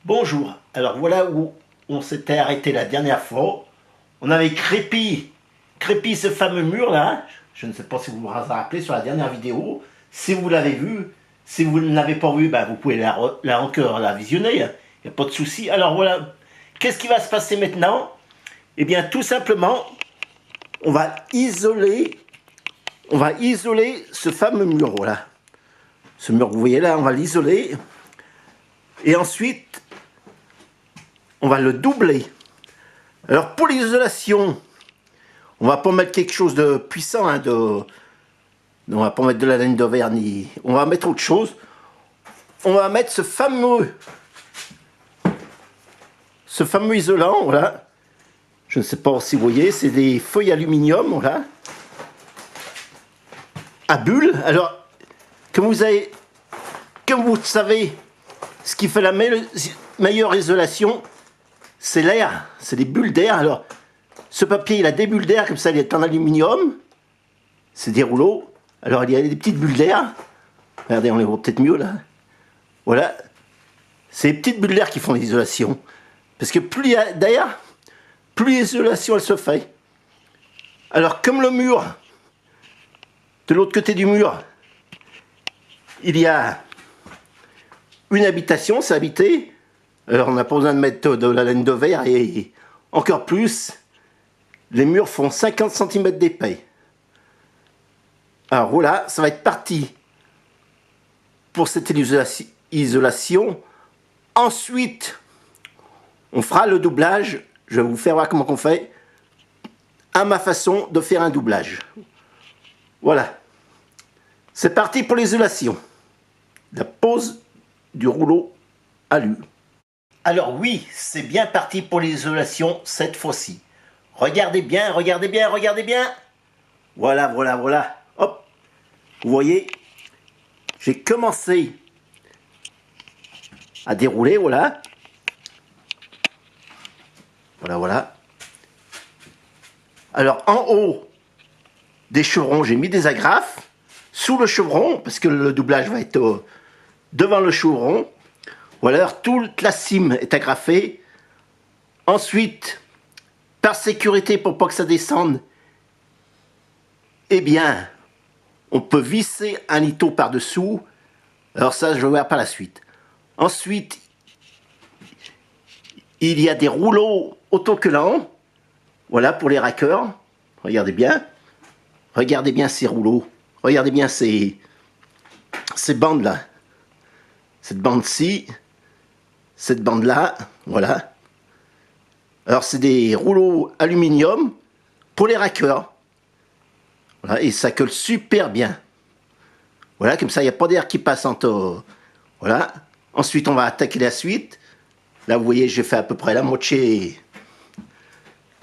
Bonjour, alors voilà où on s'était arrêté la dernière fois. On avait crépi ce fameux mur là. Je ne sais pas si vous vous rappelez sur la dernière vidéo. Si vous l'avez vu, si vous ne l'avez pas vu, ben vous pouvez encore la visionner. Il n'y a pas de souci. Alors voilà, qu'est-ce qui va se passer maintenant? Eh bien tout simplement, on va isoler ce fameux mur. Voilà. Ce mur que vous voyez là, on va l'isoler. Et ensuite, on va le doubler. Alors pour l'isolation, on va pas mettre quelque chose de puissant, hein, on va pas mettre de la laine de vernis, on va mettre autre chose. On va mettre ce fameux isolant, voilà. Je ne sais pas si vous voyez, c'est des feuilles aluminium, voilà, à bulles. Alors, comme vous savez, ce qui fait la meilleure isolation, c'est l'air, c'est des bulles d'air. Alors, ce papier, il a des bulles d'air, comme ça, il est en aluminium. C'est des rouleaux. Alors, il y a des petites bulles d'air. Regardez, on les voit peut-être mieux, là. Voilà. C'est les petites bulles d'air qui font l'isolation. Parce que plus il y a d'air, plus l'isolation, elle se fait. Alors, comme le mur, de l'autre côté du mur, il y a une habitation, c'est habité. Alors, on n'a pas besoin de mettre de la laine de verre et encore plus, les murs font 50 cm d'épais. Alors voilà, ça va être parti pour cette isolation. Ensuite, on fera le doublage. Je vais vous faire voir comment on fait à ma façon de faire un doublage. Voilà. C'est parti pour l'isolation. La pose du rouleau alu. Alors oui, c'est bien parti pour l'isolation cette fois-ci. Regardez bien, regardez bien, regardez bien. Voilà, voilà, voilà. Hop. Vous voyez, j'ai commencé à dérouler, voilà. Voilà, voilà. Alors, en haut des chevrons, j'ai mis des agrafes. Sous le chevron, parce que le doublage va être devant le chevron. Voilà, alors, toute la cime est agrafée. Ensuite, par sécurité, pour pas que ça descende, eh bien, on peut visser un lito par-dessous. Alors ça, je vais voir par la suite. Ensuite, il y a des rouleaux autocollants. Voilà, pour les raqueurs. Regardez bien. Regardez bien ces rouleaux. Regardez bien ces bandes-là. Cette bande-ci. Cette bande-là. Voilà. Alors, c'est des rouleaux aluminium pour les raqueurs. Voilà, et ça colle super bien. Voilà, comme ça, il n'y a pas d'air qui passe entre... Voilà. Ensuite, on va attaquer la suite. Là, vous voyez, j'ai fait à peu près la moitié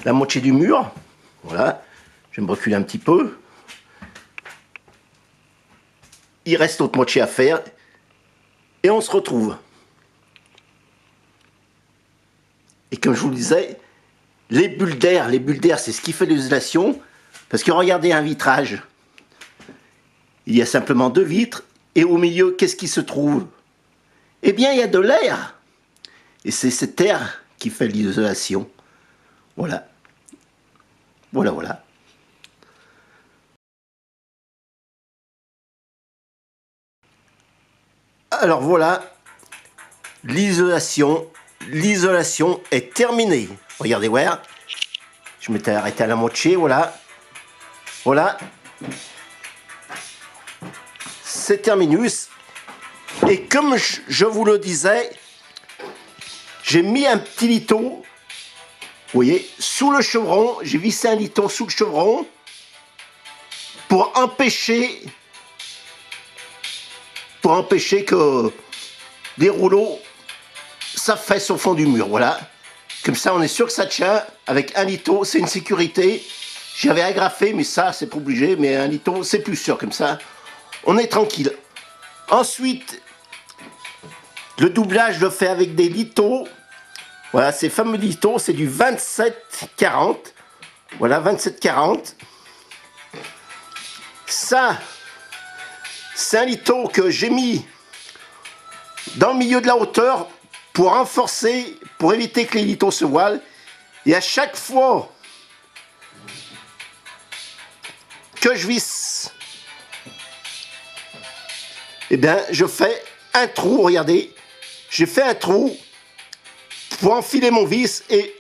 du mur. Voilà. Je vais me reculer un petit peu. Il reste l'autre moitié à faire. Et on se retrouve. Et comme je vous le disais, les bulles d'air, c'est ce qui fait l'isolation. Parce que regardez un vitrage. Il y a simplement deux vitres. Et au milieu, qu'est-ce qui se trouve? Eh bien, il y a de l'air. Et c'est cet air qui fait l'isolation. Voilà. Voilà, voilà. Alors voilà, l'isolation est terminée. Regardez, voir. Je m'étais arrêté à la moitié, voilà. Voilà. C'est terminus. Et comme je vous le disais, j'ai mis un petit lito, vous voyez, sous le chevron. J'ai vissé un lito sous le chevron pour empêcher que des rouleaux s'affaissent au fond du mur. Voilà. Comme ça, on est sûr que ça tient. Avec un lito, c'est une sécurité. J'avais agrafé, mais ça, c'est pas obligé. Mais un lito, c'est plus sûr. Comme ça, on est tranquille. Ensuite, le doublage, je le fais avec des litos. Voilà, ces fameux litos, c'est du 27-40. Voilà, 27-40. Ça, c'est un lito que j'ai mis dans le milieu de la hauteur pour renforcer, pour éviter que les litos se voilent. Et à chaque fois que je visse, eh bien, je fais un trou, regardez. J'ai fait un trou pour enfiler mon vis et,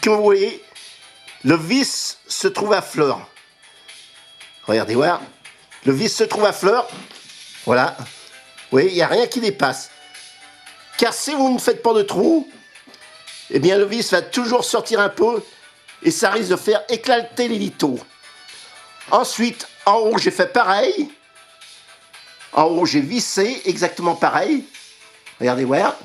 comme vous voyez, le vis se trouve à fleur. Regardez, voir. Le vis se trouve à fleur. Voilà. Vous voyez, il n'y a rien qui dépasse. Car si vous ne faites pas de trou, eh bien, le vis va toujours sortir un peu et ça risque de faire éclater les litos. Ensuite, en haut, j'ai fait pareil. En haut, j'ai vissé exactement pareil. Regardez, voir.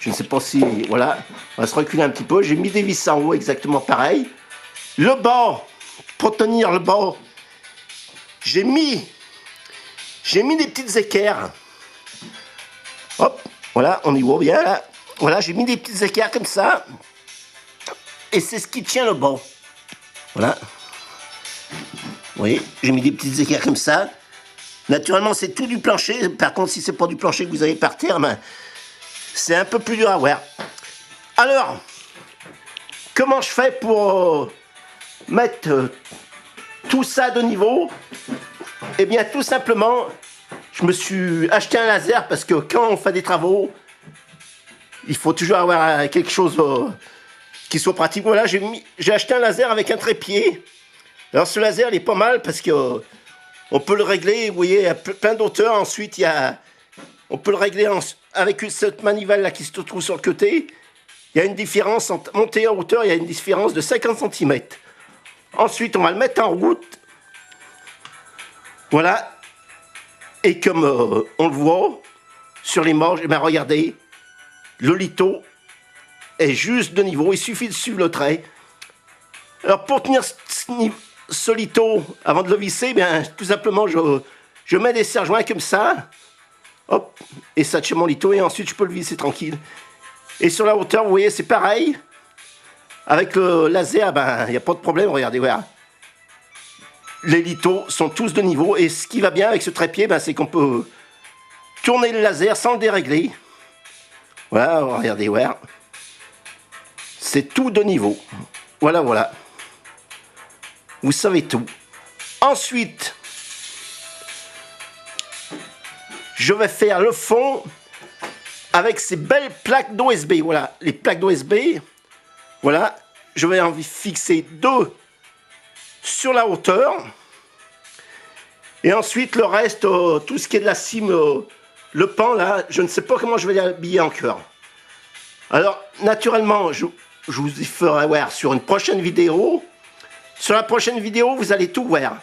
Je ne sais pas si... Voilà. On va se reculer un petit peu. J'ai mis des vis en haut exactement pareil. Le bas, pour tenir le bas, j'ai mis des petites équerres. Hop, voilà, on y voit bien là. Voilà, j'ai mis des petites équerres comme ça. Et c'est ce qui tient le bas. Voilà. Vous voyez, j'ai mis des petites équerres comme ça. Naturellement, c'est tout du plancher. Par contre, si c'est pas du plancher que vous avez par terre, ben, c'est un peu plus dur à voir. Alors, comment je fais pour mettre tout ça de niveau? Eh bien, tout simplement, je me suis acheté un laser parce que quand on fait des travaux, il faut toujours avoir quelque chose qui soit pratique. Voilà, j'ai acheté un laser avec un trépied. Alors, ce laser, il est pas mal parce que on peut le régler, vous voyez, à plein d'auteurs. Ensuite, on peut le régler avec cette manivelle là qui se trouve sur le côté. Il y a une différence entre montée en hauteur, il y a une différence de 50 cm. Ensuite, on va le mettre en route. Voilà. Et comme on le voit sur les marges, eh bien, regardez, le lito est juste de niveau. Il suffit de suivre le trait. Alors, pour tenir ce lito, avant de le visser, eh bien, tout simplement, je mets des serre-joints comme ça. Hop, et ça tient mon lito. Et ensuite, je peux le visser tranquille. Et sur la hauteur, vous voyez, c'est pareil. Avec le laser, ben, il n'y a pas de problème. Regardez, voilà. Les litos sont tous de niveau. Et ce qui va bien avec ce trépied, ben, c'est qu'on peut tourner le laser sans le dérégler. Voilà, regardez, voilà. C'est tout de niveau. Voilà, voilà. Vous savez tout. Ensuite, je vais faire le fond avec ces belles plaques d'OSB. Voilà, les plaques d'OSB. Voilà, je vais en fixer 2 sur la hauteur. Et ensuite, le reste, tout ce qui est de la cime, le pan, là, je ne sais pas comment je vais l'habiller encore. Alors, naturellement, je vous y ferai voir sur une prochaine vidéo. Sur la prochaine vidéo, vous allez tout voir.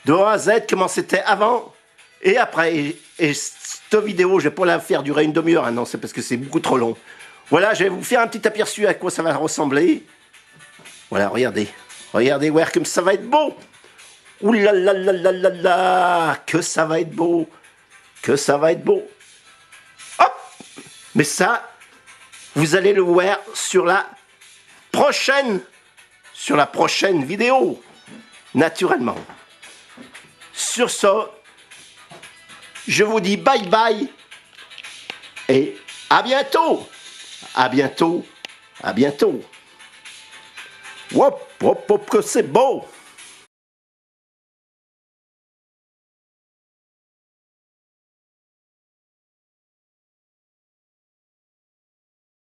De A à Z, comment c'était avant et après. Et cette vidéo, je ne vais pas la faire durer une demi-heure. Hein, non, c'est parce que c'est beaucoup trop long. Voilà, je vais vous faire un petit aperçu à quoi ça va ressembler. Voilà, regardez. Regardez, voir comme ça va être beau. Ouh là là là là là là, que ça va être beau. Que ça va être beau. Hop. Mais ça, vous allez le voir sur la prochaine vidéo. Naturellement. Sur ce, je vous dis bye bye. Et à bientôt. À bientôt. À bientôt. Hop, hop, hop, que c'est beau.